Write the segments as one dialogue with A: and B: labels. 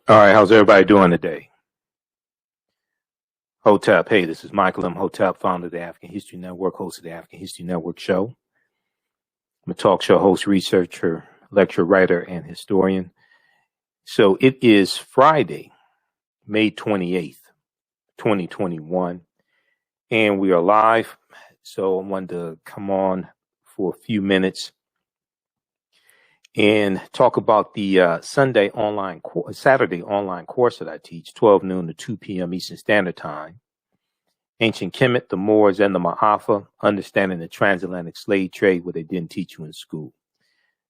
A: All right, how's everybody doing today? Hotep, hey, this is Michael Imhotep, founder of the African History Network, host of the African History Network show. I'm a talk show host, researcher, lecturer, writer, and historian. So it is Friday, May 28th, 2021, and we are live. So I wanted to come on for a few minutes and talk about the Saturday online course that I teach, 12 noon to 2 p.m. Eastern Standard Time. Ancient Kemet, the Moors, and the Maafa, understanding the transatlantic slave trade, what they didn't teach you in school.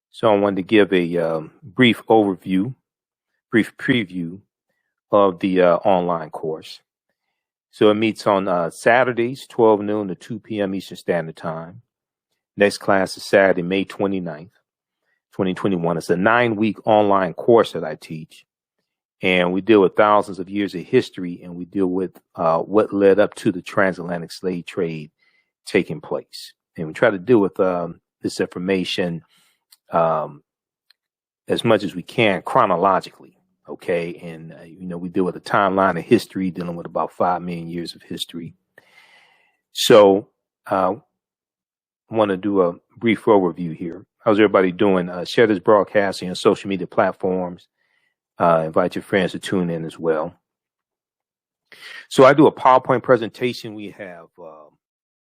A: So I wanted to give a brief preview of the online course. So it meets on Saturdays, 12 noon to 2 p.m. Eastern Standard Time. Next class is Saturday, May 29th. 2021. It's a 9-week online course that I teach, and we deal with thousands of years of history, and we deal with what led up to the transatlantic slave trade taking place. And we try to deal with this information as much as we can chronologically, okay? And, we deal with a timeline of history, dealing with about 5 million years of history. So I want to do a brief overview here. How's everybody doing? Share this broadcast on your social media platforms. Invite your friends to tune in as well. So I do a PowerPoint presentation. We have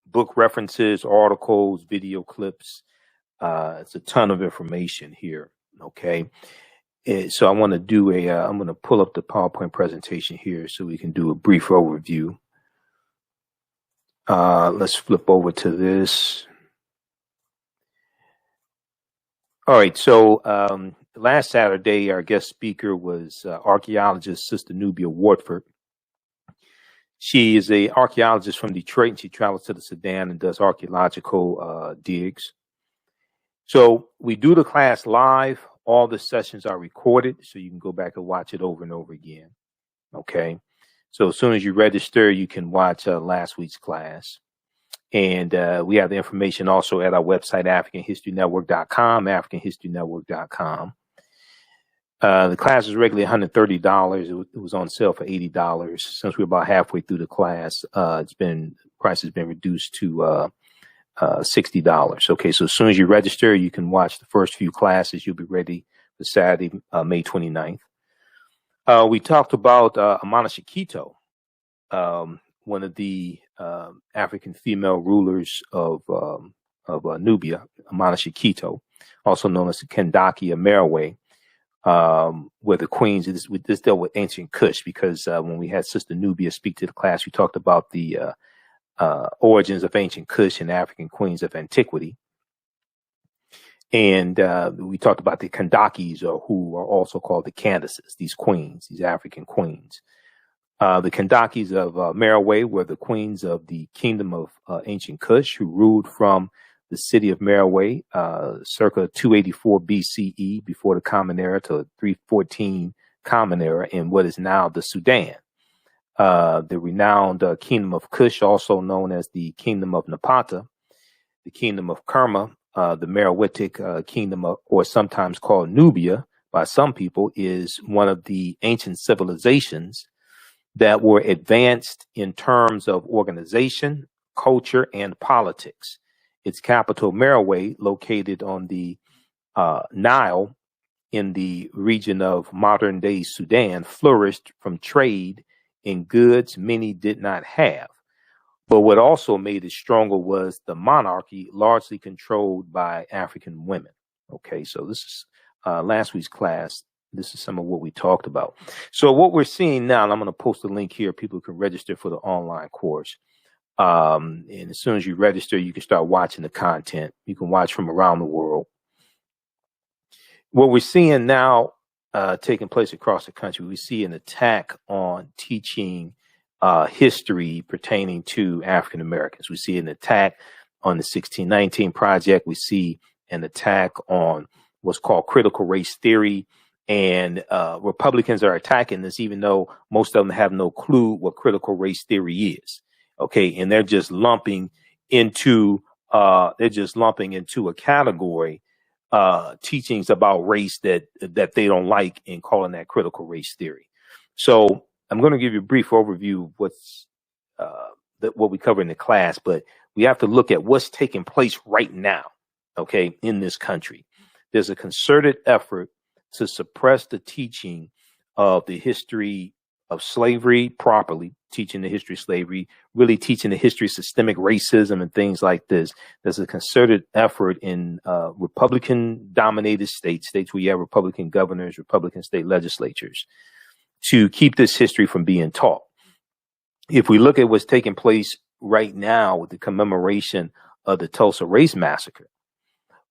A: book references, articles, video clips. It's a ton of information here. Okay. So I want to do I'm going to pull up the PowerPoint presentation here so we can do a brief overview. Let's flip over to this. All right, so last Saturday, our guest speaker was archaeologist Sister Nubia Wartford. She is an archaeologist from Detroit, and she travels to the Sudan and does archaeological digs. So we do the class live. All the sessions are recorded, so you can go back and watch it over and over again. Okay, so as soon as you register, you can watch last week's class. And we have the information also at our website, AfricanHistoryNetwork.com, AfricanHistoryNetwork.com. The class is regularly $130. It was on sale for $80. Since we're about halfway through the class, price has been reduced to $60. Okay, so as soon as you register, you can watch the first few classes. You'll be ready for Saturday, May 29th. We talked about Amana Shikito, one of the African female rulers of Nubia, Amana Shikito, also known as the Kendaki of Merowe, where the queens, this dealt with ancient Kush, because when we had Sister Nubia speak to the class, we talked about the origins of ancient Kush and African queens of antiquity. And we talked about the Kendakis, who are also called the Candaces, these queens, these African queens. The Kendakis of Merowe were the queens of the kingdom of ancient Kush, who ruled from the city of Merowe circa 284 BCE, before the Common Era, to 314 Common Era, in what is now the Sudan. The renowned kingdom of Kush, also known as the kingdom of Napata, the kingdom of Kerma, the Merowitic kingdom or sometimes called Nubia by some people, is one of the ancient civilizations that were advanced in terms of organization, culture, and politics. Its capital, Merowe, located on the Nile in the region of modern-day Sudan, flourished from trade in goods many did not have. But what also made it stronger was the monarchy, largely controlled by African women. Okay, so this is last week's class. This is some of what we talked about. So what we're seeing now, and I'm going to post a link here, people can register for the online course. And as soon as you register, you can start watching the content. You can watch from around the world. What we're seeing now taking place across the country, we see an attack on teaching history pertaining to African Americans. We see an attack on the 1619 Project. We see an attack on what's called critical race theory. And Republicans are attacking this, even though most of them have no clue what critical race theory is. Okay, and they're just lumping into a category teachings about race that they don't like and calling that critical race theory. So I'm going to give you a brief overview of what we cover in the class, but we have to look at what's taking place right now, okay, in this country. There's a concerted effort to suppress the teaching of the history of slavery properly, teaching the history of slavery, really teaching the history of systemic racism and things like this. There's a concerted effort in Republican-dominated states where you have Republican governors, Republican state legislatures, to keep this history from being taught. If we look at what's taking place right now with the commemoration of the Tulsa Race Massacre,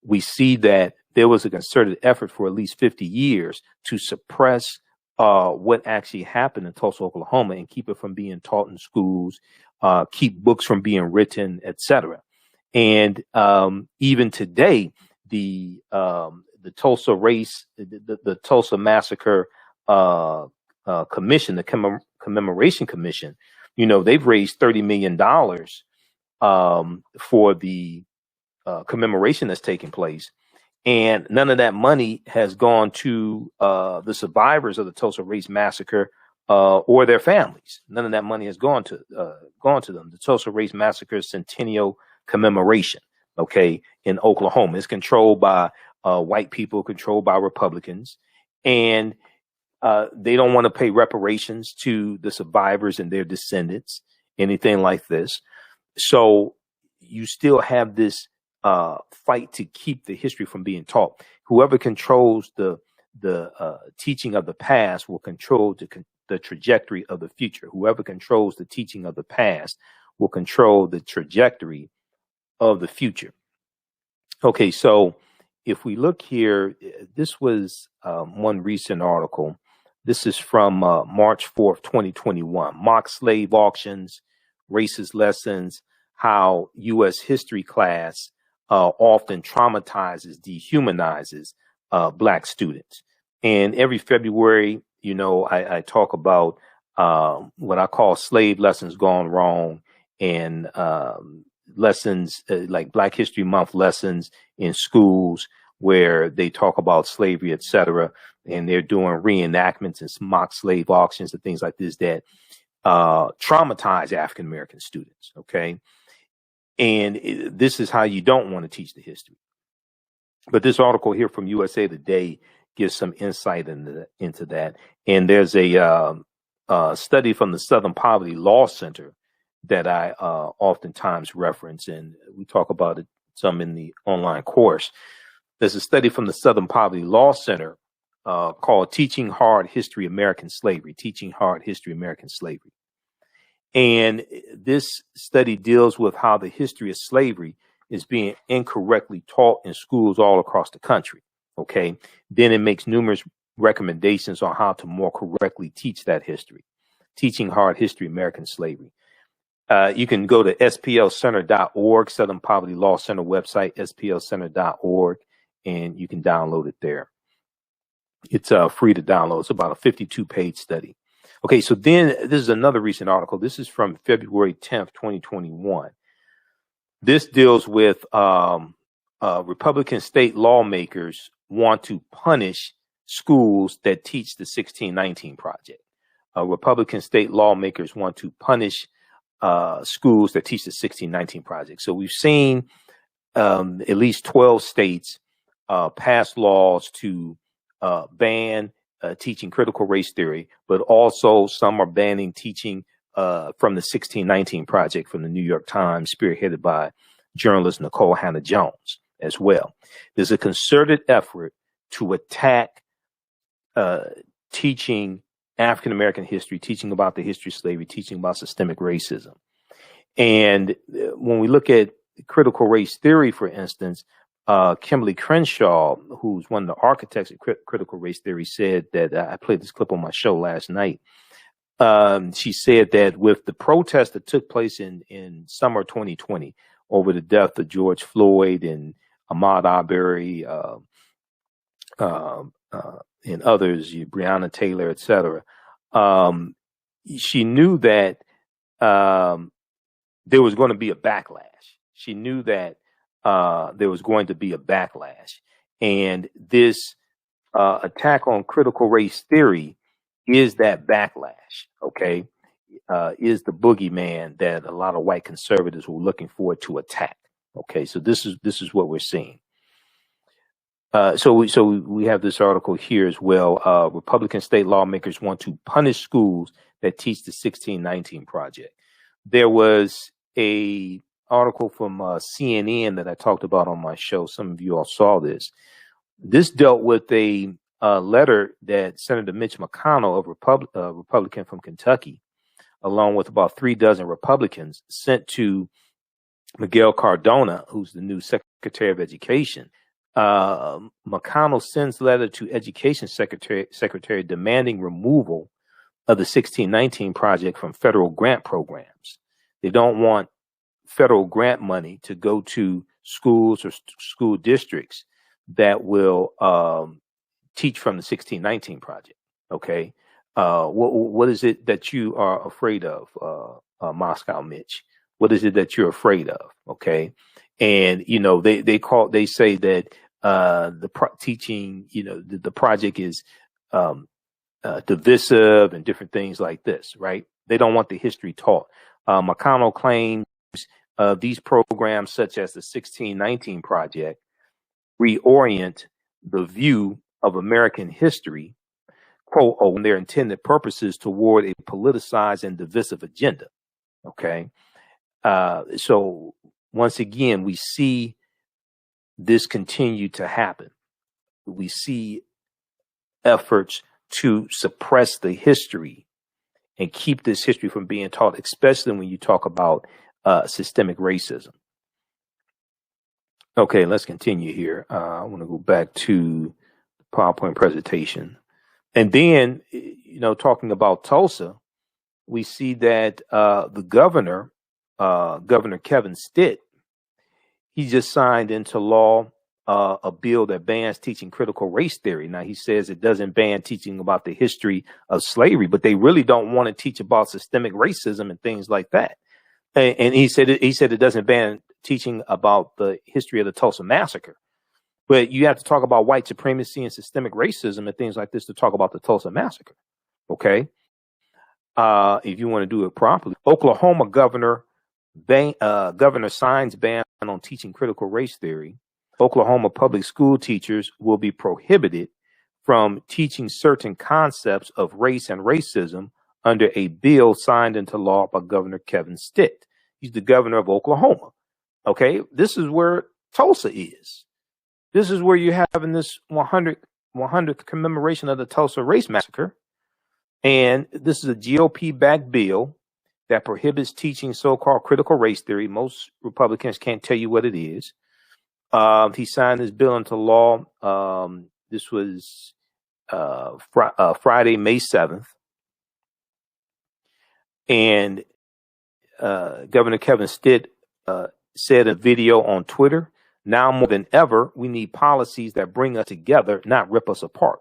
A: we see that there was a concerted effort for at least 50 years to suppress what actually happened in Tulsa, Oklahoma, and keep it from being taught in schools, keep books from being written, etc. And even today, the Tulsa race, the Tulsa Massacre Commission, the Commemoration Commission, they've raised $30 million for the commemoration that's taking place. And none of that money has gone to the survivors of the Tulsa Race Massacre or their families. None of that money has gone to them. The Tulsa Race Massacre Centennial Commemoration, okay, in Oklahoma, is controlled by white people, controlled by Republicans, and they don't want to pay reparations to the survivors and their descendants, anything like this. So you still have this fight to keep the history from being taught. Whoever controls the teaching of the past will control the trajectory of the future. Whoever controls the teaching of the past will control the trajectory of the future. Okay, so if we look here, this was one recent article. This is from March 4th, 2021. Mock slave auctions, racist lessons, how U.S. history class often traumatizes, dehumanizes Black students. And every February, I talk about what I call slave lessons gone wrong, and lessons like Black History Month lessons in schools where they talk about slavery, etc. And they're doing reenactments and mock slave auctions and things like this that traumatize African American students. Okay. And this is how you don't want to teach the history. But this article here from USA Today gives some insight into that. And there's a study from the Southern Poverty Law Center that I oftentimes reference, and we talk about it some in the online course. There's a study from the Southern Poverty Law Center called Teaching Hard History American Slavery, Teaching Hard History American Slavery. And this study deals with how the history of slavery is being incorrectly taught in schools all across the country. Okay. Then it makes numerous recommendations on how to more correctly teach that history. Teaching Hard History American Slavery. You can go to splcenter.org, Southern Poverty Law Center website, splcenter.org, and you can download it there. It's free to download. It's about a 52-page study. Okay, so then this is another recent article. This is from February 10th, 2021. This deals with Republican state lawmakers want to punish schools that teach the 1619 Project. Republican state lawmakers want to punish schools that teach the 1619 Project. So we've seen at least 12 states pass laws to ban teaching critical race theory, but also some are banning teaching from the 1619 Project from the New York Times, spearheaded by journalist Nicole Hannah-Jones as well. There's a concerted effort to attack teaching African American history, teaching about the history of slavery, teaching about systemic racism. And when we look at critical race theory, for instance, Kimberly Crenshaw, who's one of the architects of critical race theory, said that I played this clip on my show last night. She said that with the protest that took place in summer 2020 over the death of George Floyd and Ahmaud Arbery and others, Breonna Taylor, etc., she knew that there was going to be a backlash. She knew that there was going to be a backlash. And this attack on critical race theory is that backlash, okay? Is the boogeyman that a lot of white conservatives were looking forward to attack. Okay, so this is what we're seeing. So we have this article here as well. Republican state lawmakers want to punish schools that teach the 1619 Project. There was a article from CNN that I talked about on my show. Some of you all saw this. This dealt with a letter that Senator Mitch McConnell, a Republican from Kentucky, along with about 36 Republicans, sent to Miguel Cardona, who's the new Secretary of Education. McConnell sends letter to Education Secretary demanding removal of the 1619 Project from federal grant programs. They don't want federal grant money to go to schools or school districts that will teach from the 1619 Project. Okay, what is it that you are afraid of, Moscow Mitch? What is it that you're afraid of? Okay, and you know they say that teaching, you know, the project is divisive and different things like this, right? They don't want the history taught. McConnell claims these programs, such as the 1619 Project, reorient the view of American history, quote, on their intended purposes toward a politicized and divisive agenda. Okay. So once again, we see this continue to happen. We see efforts to suppress the history and keep this history from being taught, especially when you talk about systemic racism. Okay, let's continue here. I want to go back to the PowerPoint presentation. And then, you know, talking about Tulsa, we see that the governor, Governor Kevin Stitt, he just signed into law a bill that bans teaching critical race theory. Now, he says it doesn't ban teaching about the history of slavery, but they really don't want to teach about systemic racism and things like that. And he said it doesn't ban teaching about the history of the Tulsa Massacre. But you have to talk about white supremacy and systemic racism and things like this to talk about the Tulsa Massacre. Okay. If you want to do it properly. Oklahoma governor signs ban on teaching critical race theory. Oklahoma public school teachers will be prohibited from teaching certain concepts of race and racism under a bill signed into law by Governor Kevin Stitt. He's the governor of Oklahoma. Okay, this is where Tulsa is. This is where you're having this 100th commemoration of the Tulsa Race Massacre. And this is a GOP-backed bill that prohibits teaching so-called critical race theory. Most Republicans can't tell you what it is. He signed this bill into law. This was Friday, May 7th. And Governor Kevin Stitt said in a video on Twitter, "Now more than ever, we need policies that bring us together, not rip us apart.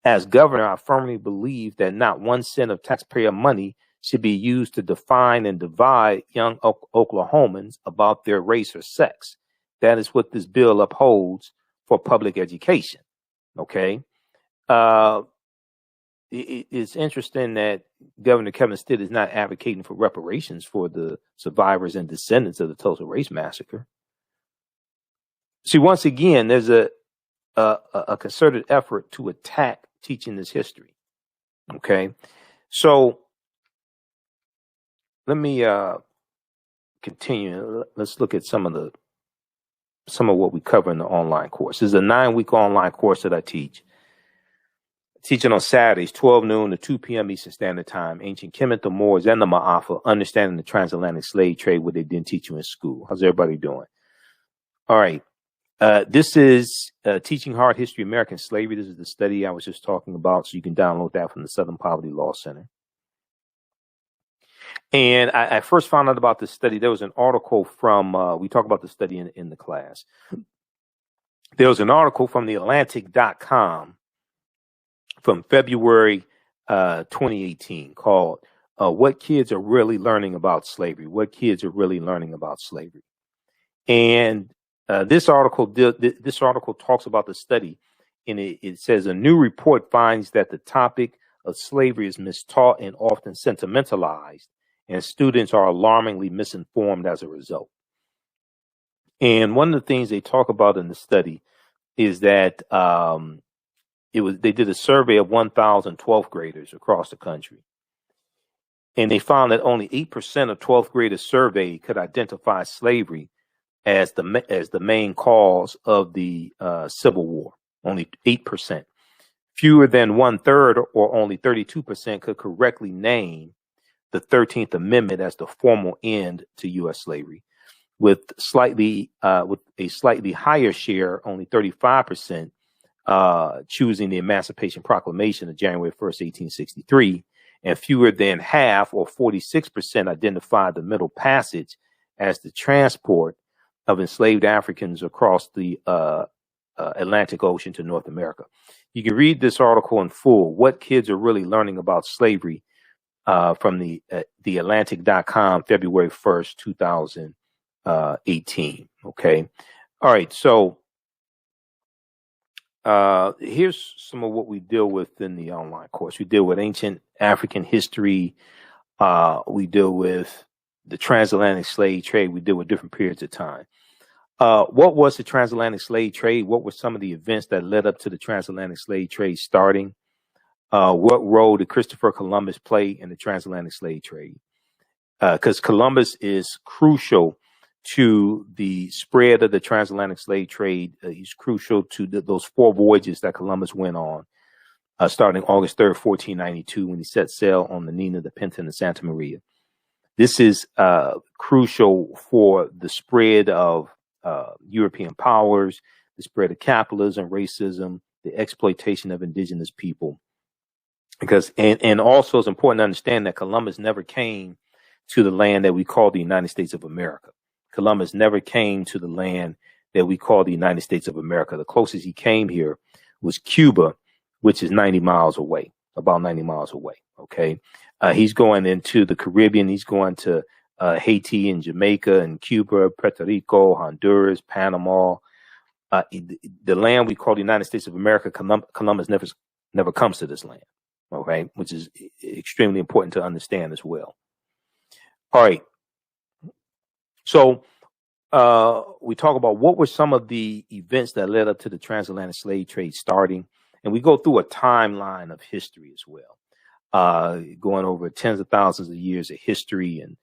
A: As governor, I firmly believe that not 1 cent of taxpayer money should be used to define and divide young Oklahomans about their race or sex. That is what this bill upholds for public education." Okay. It's interesting that Governor Kevin Stitt is not advocating for reparations for the survivors and descendants of the Tulsa Race Massacre. See, once again, there's a concerted effort to attack teaching this history. Okay. So let me continue. Let's look at some of what we cover in the online course. This is a 9-week online course that I teach. Teaching on Saturdays, 12 noon to 2 p.m. Eastern Standard Time. Ancient Kemet, the Moors, and the Maafa, understanding the transatlantic slave trade, what they didn't teach you in school. How's everybody doing? All right. This is Teaching Hard History of American Slavery. This is the study I was just talking about, so you can download that from the Southern Poverty Law Center. And I first found out about this study. There was an article from, we talk about the study in the class. There was an article from theatlantic.com from February 2018 called What Kids Are Really Learning About Slavery. What Kids Are Really Learning About Slavery. And This article talks about the study, and it says a new report finds that the topic of slavery is mistaught and often sentimentalized, and students are alarmingly misinformed as a result. And one of the things they talk about in the study is that they did a survey of 1,000 12th graders across the country, and they found that only 8% of 12th graders surveyed could identify slavery as the main cause of the Civil War. Only 8%. Fewer than 1/3, or only 32%, could correctly name the 13th Amendment as the formal end to U.S. slavery, with a slightly higher share, only 35%, choosing the Emancipation Proclamation of January 1st, 1863, and fewer than half, or 46%, identified the Middle Passage as the transport of enslaved Africans across the Atlantic Ocean to North America. You can read this article in full, What Kids Are Really Learning About Slavery, from the Atlantic.com, February 1st, 2018. Okay. All right. So here's some of what we deal with in the online course. We deal with ancient African history. We deal with the transatlantic slave trade. We deal with different periods of time. What was the transatlantic slave trade? What were some of the events that led up to the transatlantic slave trade starting? What role did Christopher Columbus play in the transatlantic slave trade? Because Columbus is crucial to the spread of the transatlantic slave trade. He's crucial to those 4 voyages that Columbus went on, starting August 3rd, 1492, when he set sail on the Nina, the Pinta, and the Santa Maria. This is crucial for the spread of European powers, the spread of capitalism, racism, the exploitation of indigenous people. Because and also it's important to understand that Columbus never came to the land that we call the United States of America. Columbus never came to the land that we call the United States of America. The closest he came here was Cuba, which is 90 miles away, about 90 miles away. Okay. He's going into the Caribbean. He's going to Haiti and Jamaica and Cuba, Puerto Rico, Honduras, Panama. The land we call the United States of America, Columbus never comes to this land. Okay. Which is extremely important to understand as well. All right. So we talk about what were some of the events that led up to the transatlantic slave trade starting. And we go through a timeline of history as well, going over tens of thousands of years of history and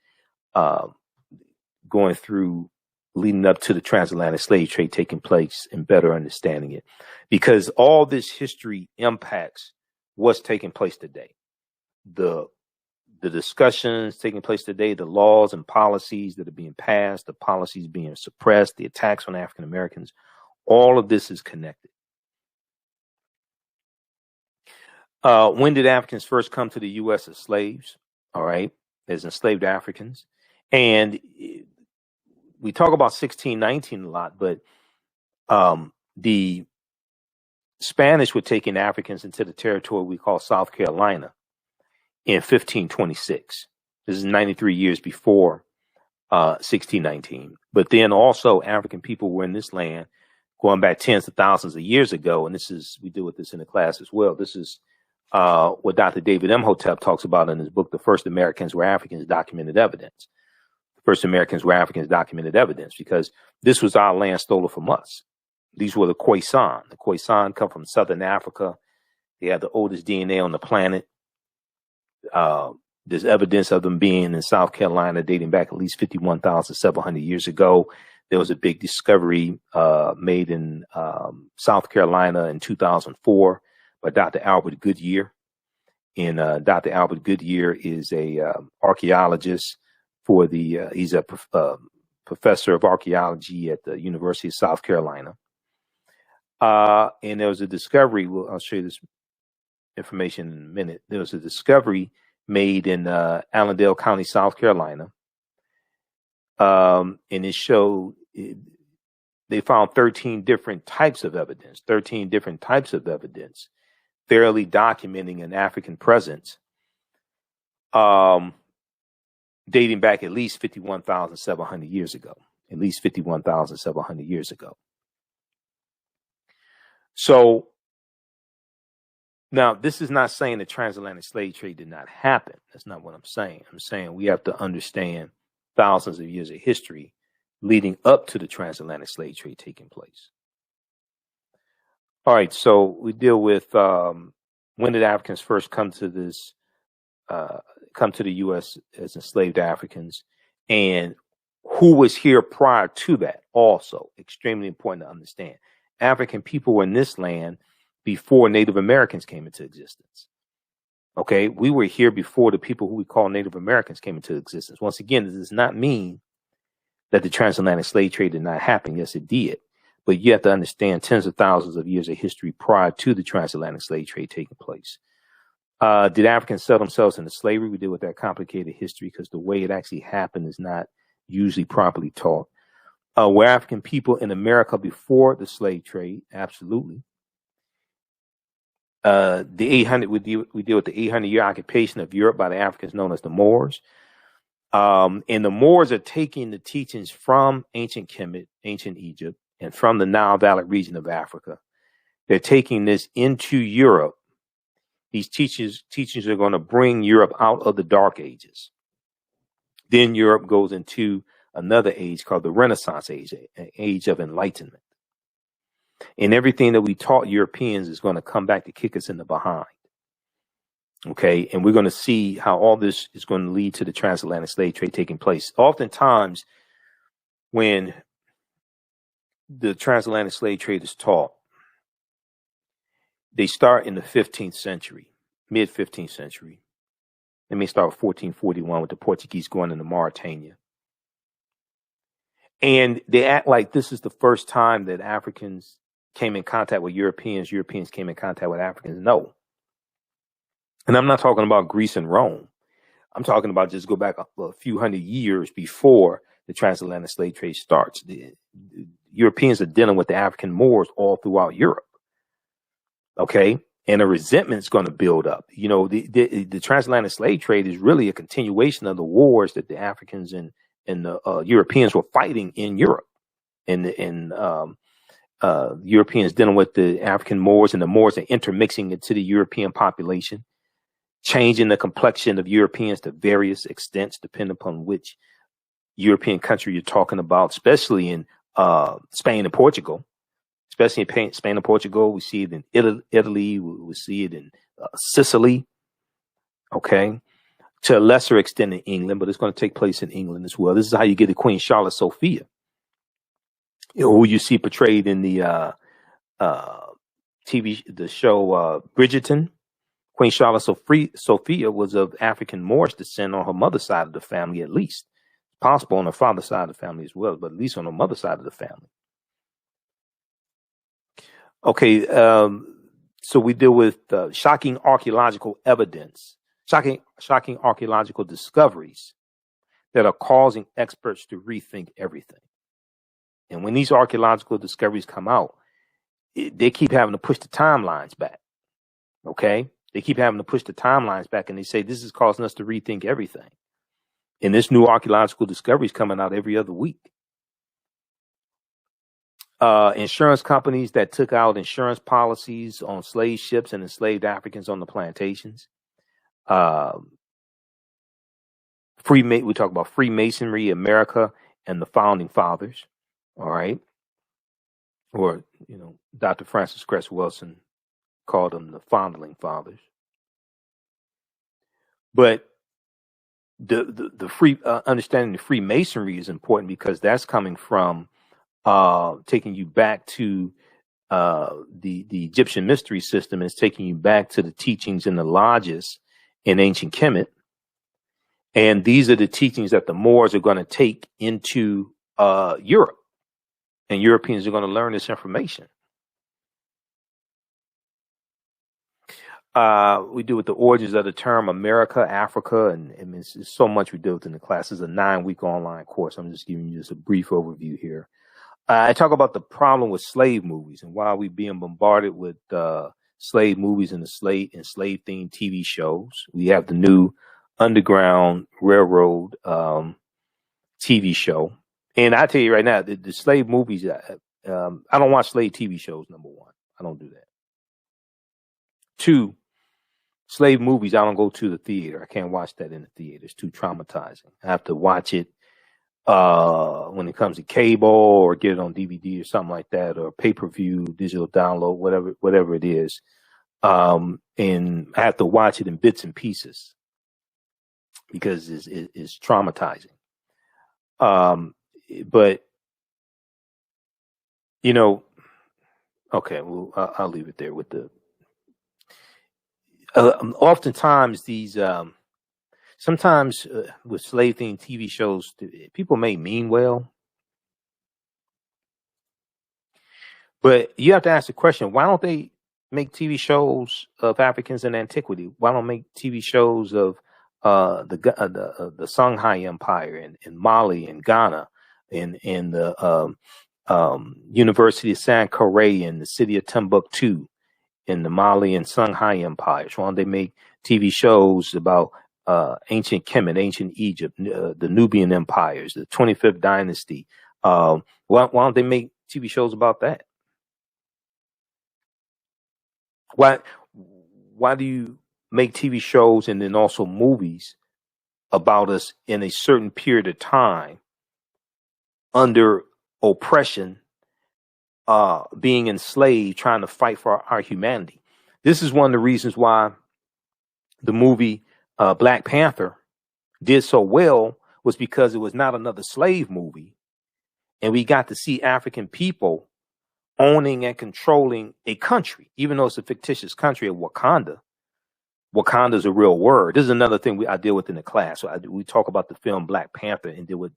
A: going through leading up to the transatlantic slave trade taking place and better understanding it. Because all this history impacts what's taking place today. The discussions taking place today, the laws and policies that are being passed, the policies being suppressed, the attacks on African Americans, all of this is connected. When did Africans first come to the U.S. as slaves? All right, as enslaved Africans. And we talk about 1619 a lot, but the Spanish were taking Africans into the territory we call South Carolina in 1526. This is 93 years before 1619. But then also African people were in this land going back tens of thousands of years ago. And we deal with this in the class as well. This is what Dr. David Imhotep talks about in his book, The First Americans Were Africans, Documented Evidence. The first Americans were Africans, documented evidence, because this was our land stolen from us. These were the Khoisan. The Khoisan come from Southern Africa. They have the oldest DNA on the planet. There's evidence of them being in South Carolina dating back at least 51,700 years ago. There was a big discovery made in South Carolina in 2004 by Dr. Albert Goodyear. And Dr. Albert Goodyear is a archaeologist he's a professor of archaeology at the University of South Carolina. And there was a discovery. I'll show you this information in a minute. There was a discovery made in Allendale County, South Carolina. And it showed they found 13 different types of evidence, thoroughly documenting an African presence, dating back at least 51,700 years ago. at least 51,700 years ago. So now, this is not saying the transatlantic slave trade did not happen. That's not what I'm saying. I'm saying we have to understand thousands of years of history leading up to the transatlantic slave trade taking place. All right, so we deal with when did Africans first come to the U.S. as enslaved Africans, and who was here prior to that. Also, extremely important to understand. African people were in this land before Native Americans came into existence. Okay, we were here before the people who we call Native Americans came into existence. Once again, this does not mean that the transatlantic slave trade did not happen. Yes, it did. But you have to understand tens of thousands of years of history prior to the transatlantic slave trade taking place. Did Africans sell themselves into slavery? We deal with that complicated history because the way it actually happened is not usually properly taught. Were African people in America before the slave trade? Absolutely. The 800 we deal with the 800-year occupation of Europe by the Africans known as the Moors. And the Moors are taking the teachings from ancient Kemet, ancient Egypt, and from the Nile Valley region of Africa. They're taking this into Europe. These teachings are going to bring Europe out of the Dark Ages. Then Europe goes into another age called the Renaissance age, an age of enlightenment. And everything that we taught Europeans is going to come back to kick us in the behind. Okay, and we're going to see how all this is going to lead to the transatlantic slave trade taking place. Oftentimes, when the transatlantic slave trade is taught, they start in the 15th century, mid 15th century. They may start with 1441 with the Portuguese going into Mauritania. And they act like this is the first time that Africans came in contact with Europeans. Europeans came in contact with Africans. No. And I'm not talking about Greece and Rome. I'm talking about just go back a few hundred years before the transatlantic slave trade starts. The Europeans are dealing with the African Moors all throughout Europe. Okay. And a resentment is going to build up. You know, the transatlantic slave trade is really a continuation of the wars that the Africans and the Europeans were fighting in Europe. And Europeans dealing with the African Moors, and the Moors are intermixing into the European population, changing the complexion of Europeans to various extents, depending upon which European country you're talking about, especially in Spain and Portugal. Especially in Spain and Portugal, we see it in Italy, we see it in Sicily, okay, to a lesser extent in England, but it's going to take place in England as well. This is how you get the Queen Charlotte Sophia, who you see portrayed in the the show Bridgerton. Queen Charlotte Sophia was of African Moorish descent on her mother's side of the family, at least. Possible on her father's side of the family as well, but at least on her mother's side of the family. Okay, so we deal with shocking archaeological evidence, shocking archaeological discoveries that are causing experts to rethink everything. And when these archaeological discoveries come out, they keep having to push the timelines back. Okay, they keep having to push the timelines back, and they say this is causing us to rethink everything. And this new archaeological discovery is coming out every other week. Insurance companies that took out insurance policies on slave ships and enslaved Africans on the plantations. We talk about Freemasonry, America, and the founding fathers. All right. Or, you know, Dr. Francis Cress Wilson called them the foundling fathers. But the free understanding the Freemasonry is important because that's coming from taking you back to the Egyptian mystery system, and it's taking you back to the teachings in the lodges in ancient Kemet. And these are the teachings that the Moors are going to take into Europe, and Europeans are going to learn this information. We do with the origins of the term America, Africa, and it's so much we do with in the class. It's a 9-week online course. I'm just giving you just a brief overview here. I talk about the problem with slave movies and why we're being bombarded with slave movies and slave themed TV shows. We have the new Underground Railroad TV show. And I tell you right now, the slave movies, I don't watch slave TV shows, number one. I don't do that. Two, slave movies, I don't go to the theater. I can't watch that in the theater. It's too traumatizing. I have to watch it when it comes to cable or get it on DVD or something like that, or pay-per-view, digital download, whatever it is. And I have to watch it in bits and pieces because it's traumatizing. But you know, okay, well, I'll leave it there with the. Oftentimes, these sometimes with slave themed TV shows, people may mean well, but you have to ask the question: why don't they make TV shows of Africans in antiquity? Why don't make TV shows of the Songhai Empire in Mali and Ghana, in the University of Sankore in the city of Timbuktu, in the Mali and Songhai empires? Why don't they make TV shows about ancient Kemet, ancient Egypt, the Nubian empires, the 25th dynasty? Why don't they make TV shows about that? Why do you make TV shows and then also movies about us in a certain period of time under oppression, being enslaved, trying to fight for our humanity? This is one of the reasons why the movie Black Panther did so well, was because it was not another slave movie. And we got to see African people owning and controlling a country, even though it's a fictitious country of Wakanda. Wakanda is a real word. This is another thing I deal with in the class. So we talk about the film Black Panther and deal with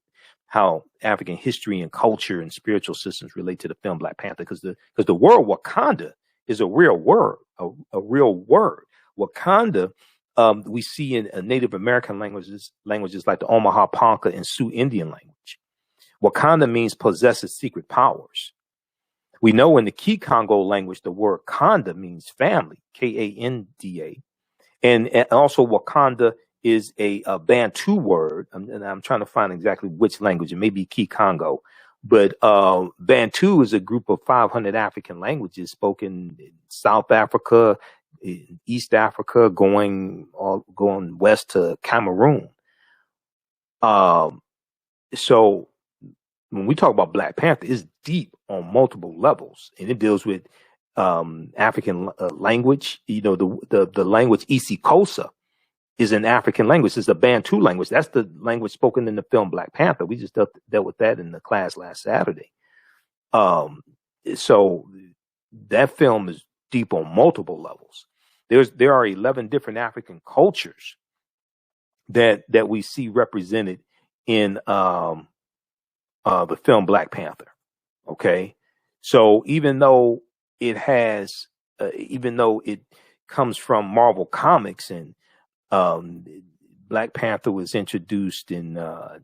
A: how African history and culture and spiritual systems relate to the film Black Panther, because the word Wakanda is a real word, a real word. Wakanda, we see in Native American languages like the Omaha Ponca and Sioux Indian language. Wakanda means possesses secret powers. We know in the Kikongo language, the word Kanda means family, Kanda. And also Wakanda is a Bantu word. And I'm trying to find exactly which language. It may be Kikongo. But Bantu is a group of 500 African languages spoken in South Africa, in East Africa, going west to Cameroon. So when we talk about Black Panther, it's deep on multiple levels, and it deals with African language. You know, the language Isikosa is an African language. It's a Bantu language. That's the language spoken in the film Black Panther. We just dealt with that in the class last Saturday. So that film is deep on multiple levels. There are 11 different African cultures that we see represented in the film Black Panther. Okay, so even though it comes from Marvel Comics, and Black Panther was introduced in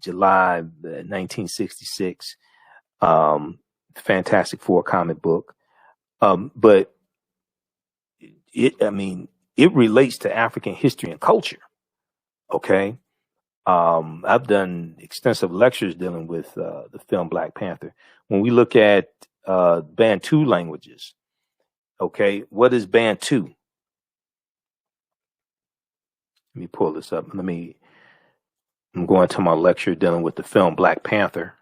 A: July 1966, Fantastic Four comic book, but it relates to African history and culture. Okay. I've done extensive lectures dealing with the film Black Panther. When we look at Bantu languages, okay, what is Bantu? Let me pull this up. I'm going to my lecture dealing with the film Black Panther.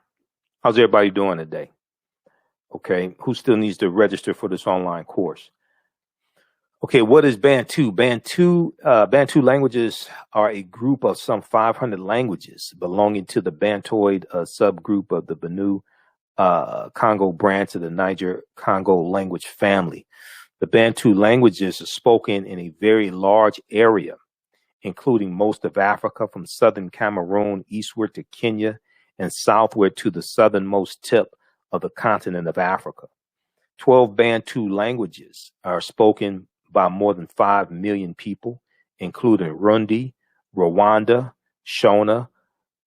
A: How's everybody doing today? Okay, who still needs to register for this online course? Okay, what is Bantu? Bantu languages are a group of some 500 languages belonging to the Bantoid subgroup of the Benue Congo branch of the Niger Congo language family. The Bantu languages are spoken in a very large area, including most of Africa from southern Cameroon eastward to Kenya and southward to the southernmost tip of the continent of Africa. 12 Bantu languages are spoken by more than 5 million people, including Rundi, Rwanda, Shona,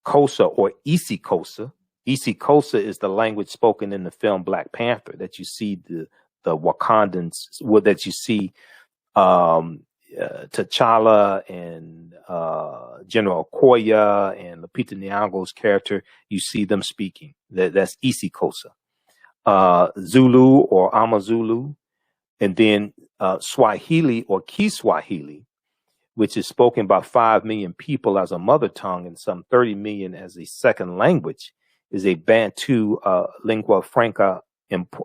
A: Kosa or Isikosa. Isikosa is the language spoken in the film Black Panther that you see the Wakandans, that you see T'Challa and General Okoye and Lupita Nyong'o's character, you see them speaking. That's Isikosa. Zulu or Amazulu, and then Swahili or Kiswahili, which is spoken by 5 million people as a mother tongue and some 30 million as a second language, is a Bantu lingua franca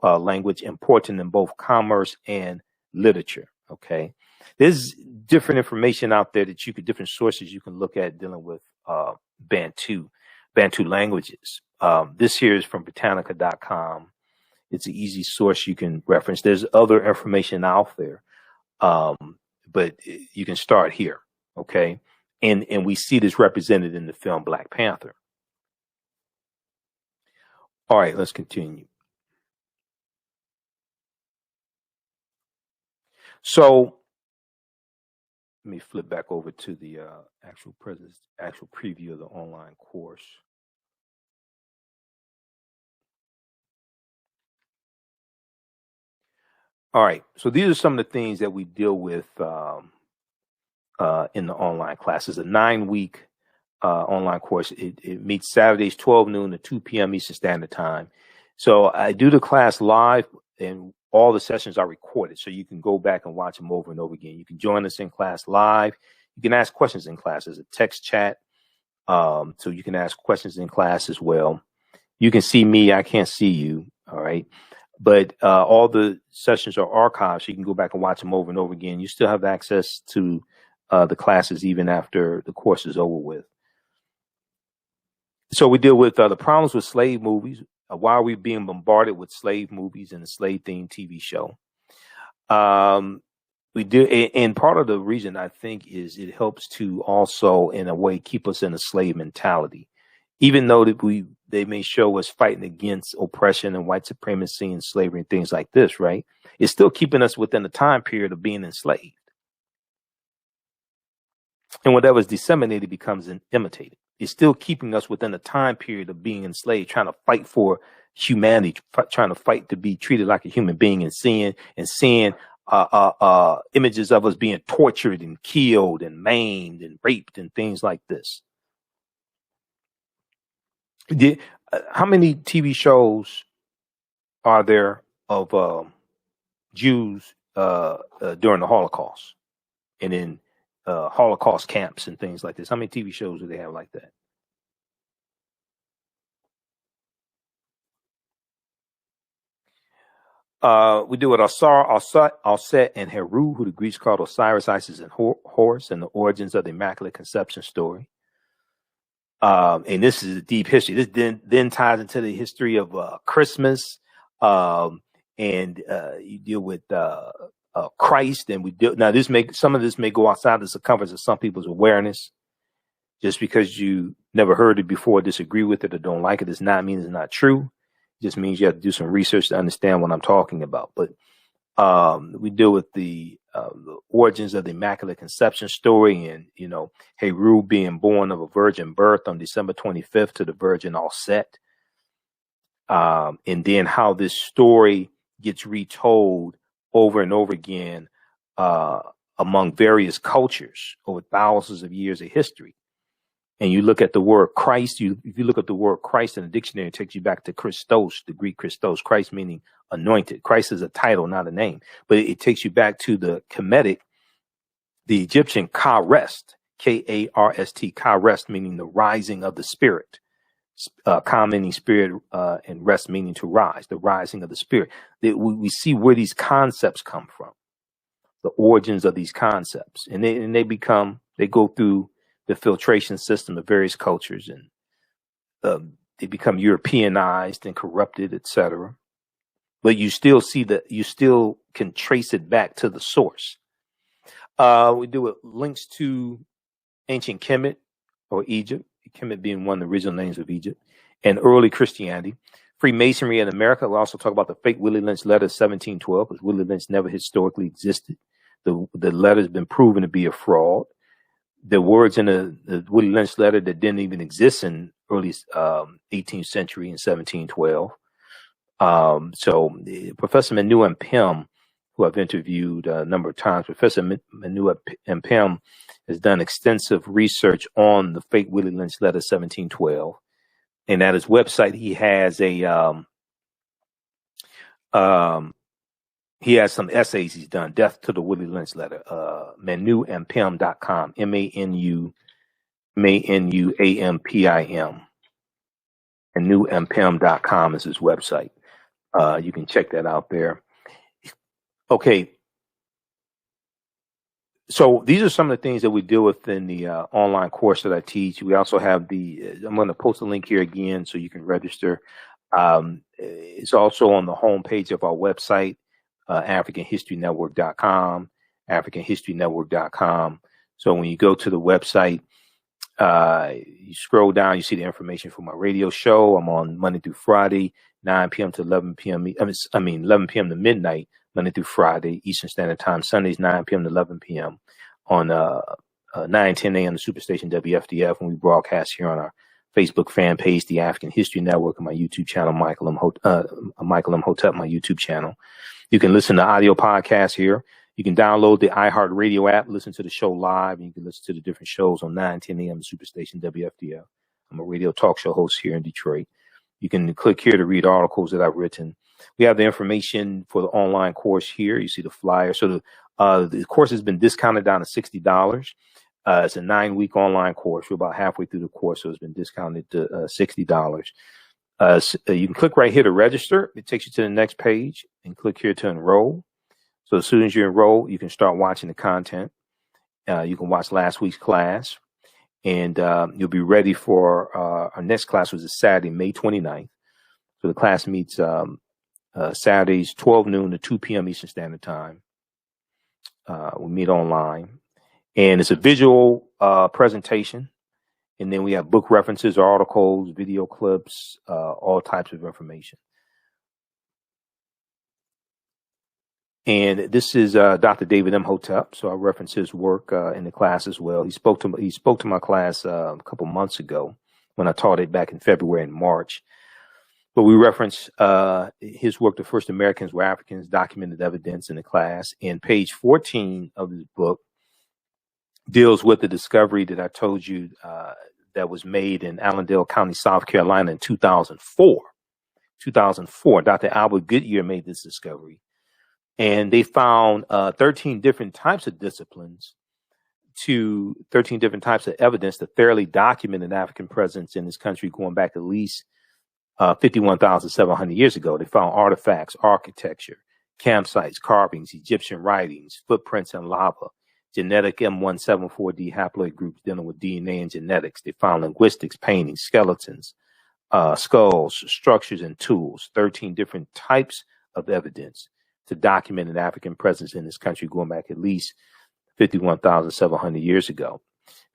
A: language important in both commerce and literature. Okay, there's different information out there that different sources you can look at dealing with Bantu languages. This here is from Britannica.com. It's an easy source you can reference. There's other information out there, but you can start here. Okay, and we see this represented in the film Black Panther. All right, let's continue. So let me flip back over to the actual preview of the online course. All right, so these are some of the things that we deal with in the online classes. A 9-week online course. It meets Saturdays 12 noon to 2 p.m. Eastern Standard Time. So I do the class live, and all the sessions are recorded, so you can go back and watch them over and over again. You can join us in class live. You can ask questions in class. There's a text chat, so you can ask questions in class as well. You can see me. I can't see you. All right. But all the sessions are archived, so you can go back and watch them over and over again. You still have access to the classes even after the course is over with. So we deal with the problems with slave movies. Why are we being bombarded with slave movies and a slave-themed TV show? We do, and part of the reason I think is it helps to also, in a way, keep us in a slave mentality. Even though that they may show us fighting against oppression and white supremacy and slavery and things like this, right? It's still keeping us within the time period of being enslaved. And whatever is disseminated becomes imitated. It's still keeping us within the time period of being enslaved, trying to fight for humanity, trying to fight to be treated like a human being, and seeing images of us being tortured and killed and maimed and raped and things like this. How many TV shows are there of Jews during the Holocaust and in Holocaust camps and things like this? How many TV shows do they have like that? We do it Alset and Heru, who the Greeks called Osiris, Isis, and Horus, and the origins of the Immaculate Conception story. And this is a deep history. This then ties into the history of Christmas, and you deal with Christ, and we do now. Some of this may go outside the circumference of some people's awareness. Just because you never heard it before, disagree with it, or don't like it, does not mean it's not true. It just means you have to do some research to understand what I'm talking about. But we deal with the origins of the Immaculate Conception story, and Heru being born of a virgin birth on December 25th to the Virgin Alset, and then how this story gets retold over and over again among various cultures over thousands of years of history. And you look at the word Christ, if you look at the word Christ in the dictionary, it takes you back to Christos, the Greek Christos, Christ meaning anointed. Christ is a title, not a name, but it takes you back to the Kemetic, the Egyptian Ka-rest, K-A-R-S-T, Ka-rest, meaning the rising of the spirit, Ka meaning spirit, and rest meaning to rise, the rising of the spirit. We see where these concepts come from, the origins of these concepts, and they go through the filtration system of various cultures, and they become Europeanized and corrupted, etc. But you still can trace it back to the source. We do it links to ancient Kemet or Egypt, Kemet being one of the original names of Egypt, and early Christianity. Freemasonry in America. We'll also talk about the fake Willie Lynch letter 1712, because Willie Lynch never historically existed. The letter has been proven to be a fraud. The words in the Willie Lynch letter that didn't even exist in early 18th century in 1712. So Professor Manu Mpem, who I've interviewed a number of times, Professor Manu Mpem has done extensive research on the fake Willie Lynch letter 1712. And at his website, he has he has some essays he's done. Death to the Willie Lynch Letter. Manuampim.com. Manuampim. Manuampim.com is his website. You can check that out there. Okay. So these are some of the things that we deal with in the online course that I teach. We also have I'm going to post a link here again so you can register. It's also on the homepage of our website, AfricanHistoryNetwork.com, AfricanHistoryNetwork.com. So when you go to the website, you scroll down, you see the information for my radio show. I'm on Monday through Friday, 9 p.m. to 11 p.m. 11 p.m. to midnight, Monday through Friday, Eastern Standard Time. Sundays, 9 p.m. to 11 p.m. on 9:10 a.m. the Superstation WFDF, and we broadcast here on our Facebook fan page, the African History Network, and my YouTube channel, Michael Imhotep, my YouTube channel. You can listen to audio podcasts here. You can download the iHeartRadio app, listen to the show live, and you can listen to the different shows on 9:10 a.m. the Superstation WFDF. I'm a radio talk show host here in Detroit. You can click here to read articles that I've written. We have the information for the online course here. You see the flyer. So the course has been discounted down to $60. It's a 9-week online course. We're about halfway through the course, so it's been discounted to $60. You can click right here to register. It takes you to the next page, and click here to enroll. So as soon as you enroll, you can start watching the content. You can watch last week's class, and you'll be ready for our next class, which is Saturday, May 29th. So the class meets Saturdays, 12 noon to 2 p.m. Eastern Standard Time. We meet online, and it's a visual presentation. And then we have book references, articles, video clips, all types of information. And this is Dr. David Imhotep, so I reference his work in the class as well. He spoke to my class a couple months ago when I taught it back in February and March. But we reference his work, The First Americans Were Africans, Documented Evidence, in the class. And page 14 of his book deals with the discovery that I told you that was made in Allendale County, South Carolina in 2004. 2004, Dr. Albert Goodyear made this discovery. And they found 13 different types of disciplines 13 different types of evidence to thoroughly document an African presence in this country going back at least 51,700 years ago. They found artifacts, architecture, campsites, carvings, Egyptian writings, footprints in lava, genetic M174D haploid groups dealing with DNA and genetics. They found linguistics, paintings, skeletons, skulls, structures, and tools. 13 different types of evidence to document an African presence in this country going back at least 51,700 years ago.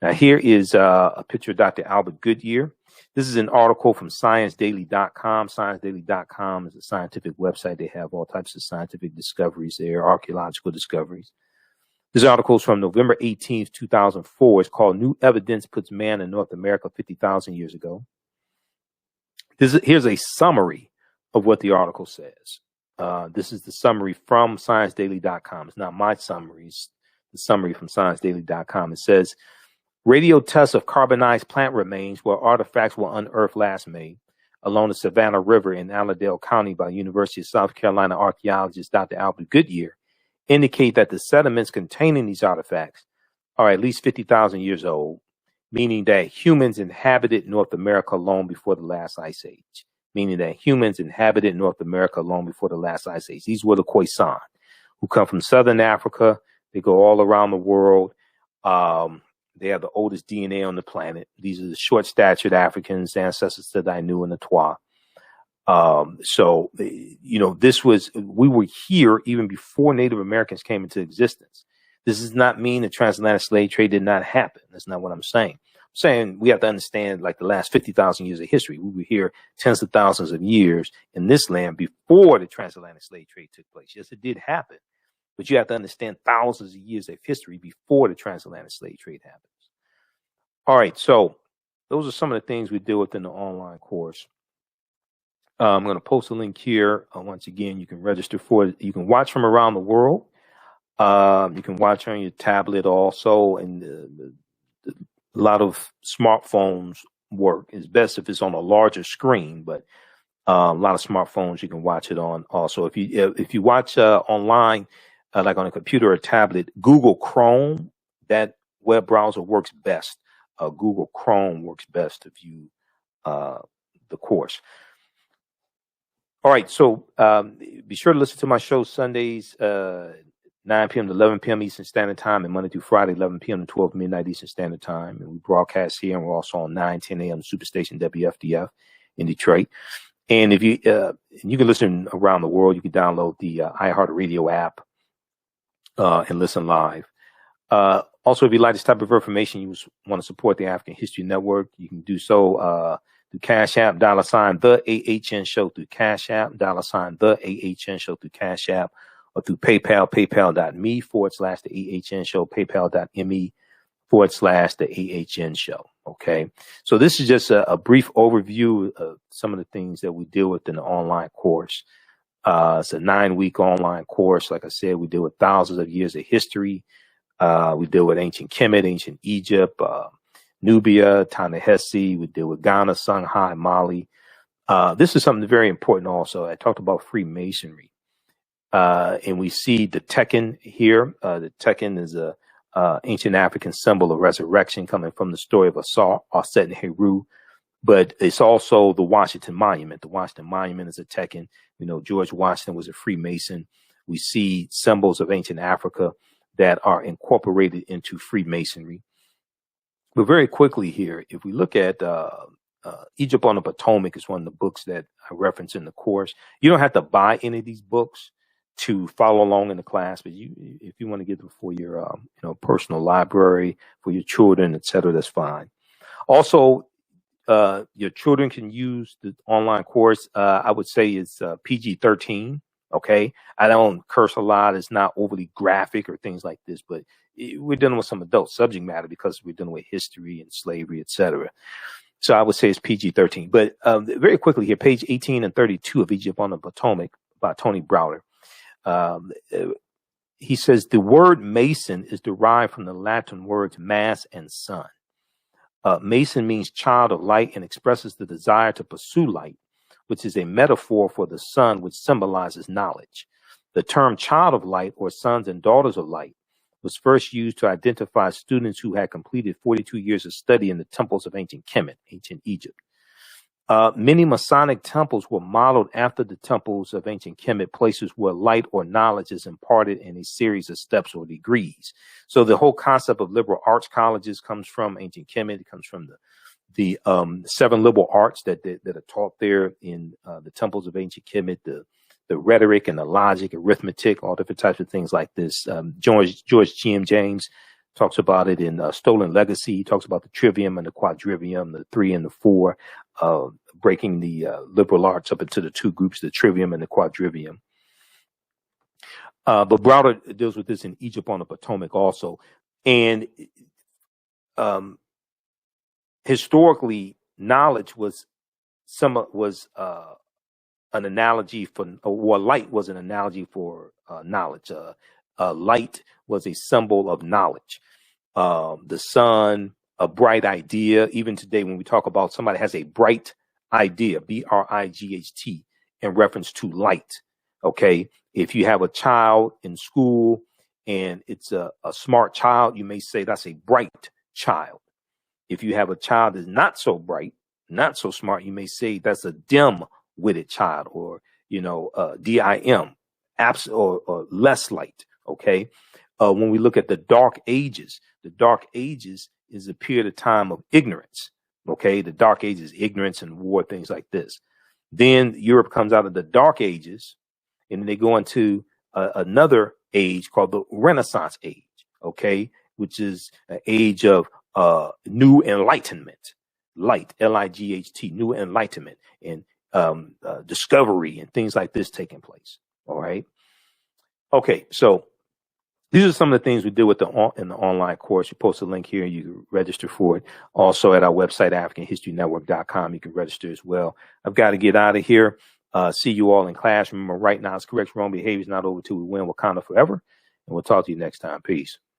A: Now, here is a picture of Dr. Albert Goodyear. This is an article from ScienceDaily.com. ScienceDaily.com is a scientific website. They have all types of scientific discoveries there, archaeological discoveries. This article is from November 18th, 2004. It's called New Evidence Puts Man in North America 50,000 Years Ago. Here's a summary of what the article says. This is the summary from ScienceDaily.com. It's not my summary. It's the summary from ScienceDaily.com. It says, radio tests of carbonized plant remains where artifacts were unearthed last May along the Savannah River in Allendale County by University of South Carolina archaeologist Dr. Albert Goodyear indicate that the sediments containing these artifacts are at least 50,000 years old, meaning that humans inhabited North America long before the last ice age. These were the Khoisan, who come from southern Africa. They go all around the world. They have the oldest DNA on the planet. These are the short-statured Africans, ancestors to Dainu and the Twa. We were here even before Native Americans came into existence. This does not mean the transatlantic slave trade did not happen. That's not what I'm saying. I'm saying we have to understand like the last 50,000 years of history. We were here tens of thousands of years in this land before the transatlantic slave trade took place. Yes, it did happen. But you have to understand thousands of years of history before the transatlantic slave trade happens. All right, so those are some of the things we deal with in the online course. I'm going to post a link here. Once again, you can register for it. You can watch from around the world. You can watch on your tablet also, and a lot of smartphones work. It's best if it's on a larger screen, but a lot of smartphones you can watch it on. Also, if you watch online, like on a computer or tablet, Google Chrome, that web browser works best. Google Chrome works best if you the course. All right, so be sure to listen to my show Sundays, 9 p.m. to 11 p.m. Eastern Standard Time, and Monday through Friday, 11 p.m. to 12 midnight Eastern Standard Time. And we broadcast here, and we're also on 9:10 a.m. Superstation WFDF in Detroit. And if you can listen around the world, you can download the iHeartRadio app and listen live. Also, if you'd like this type of information, you want to support the African History Network, you can do so through Cash App, $ the AHN Show through Cash App, $ the AHN Show through Cash App, or through PayPal, paypal.me /the AHN Show, paypal.me /the AHN Show. Okay. So this is just a brief overview of some of the things that we deal with in the online course. It's a 9-week online course. Like I said, we deal with thousands of years of history. We deal with ancient Kemet, ancient Egypt, Nubia, Ta-Nehisi. We deal with Ghana, Songhai, Mali. This is something very important also. I talked about Freemasonry. And we see the Tekken here. The Tekken is a ancient African symbol of resurrection coming from the story of Aset and Heru. But it's also the Washington Monument. The Washington Monument is a Tekken. We know George Washington was a Freemason. We see symbols of ancient Africa that are incorporated into Freemasonry. But very quickly here, if we look at Egypt on the Potomac is one of the books that I reference in the course. You don't have to buy any of these books to follow along in the class, but if you want to get them for your personal library, for your children, etc., that's fine. Also, your children can use the online course. I would say it's PG-13. Okay, I don't curse a lot. It's not overly graphic or things like this, but we're dealing with some adult subject matter because we're dealing with history and slavery, etc. So I would say it's PG-13. But very quickly here, page 18 and 32 of Egypt on the Potomac by Tony Browder. He says the word Mason is derived from the Latin words mass and sun. Mason means child of light and expresses the desire to pursue light, which is a metaphor for the sun, which symbolizes knowledge. The term child of light or sons and daughters of light was first used to identify students who had completed 42 years of study in the temples of ancient Kemet, ancient Egypt. Many Masonic temples were modeled after the temples of ancient Kemet, places where light or knowledge is imparted in a series of steps or degrees. So the whole concept of liberal arts colleges comes from ancient Kemet. It comes from the 7 liberal arts that are taught there in the temples of ancient Kemet, the rhetoric and the logic, arithmetic, all different types of things like this. George G.M. James talks about it in Stolen Legacy. He talks about the trivium and the quadrivium, the 3 and the 4, breaking the liberal arts up into the 2 groups, the trivium and the quadrivium. But Browder deals with this in Egypt on the Potomac also. And historically, knowledge was an analogy for, or light was an analogy for knowledge. Light was a symbol of knowledge. The sun, a bright idea. Even today, when we talk about somebody has a bright idea, B-R-I-G-H-T, in reference to light. Okay. If you have a child in school and it's a smart child, you may say that's a bright child. If you have a child that's not so bright, not so smart, you may say that's a dim-witted child, or, D-I-M, or less light. Okay. When we look at the Dark Ages is a period of time of ignorance. Okay. The Dark Ages, ignorance and war, things like this. Then Europe comes out of the Dark Ages and then they go into another age called the Renaissance age. Okay. Which is an age of new enlightenment, light, L-I-G-H-T, new enlightenment and discovery and things like this taking place. All right. Okay. So these are some of the things we do with in the online course. You post a link here. You can register for it. Also at our website, AfricanHistoryNetwork.com, you can register as well. I've got to get out of here. See you all in class. Remember, right now, it's correct. Wrong behavior is not over till we win Wakanda forever. And we'll talk to you next time. Peace.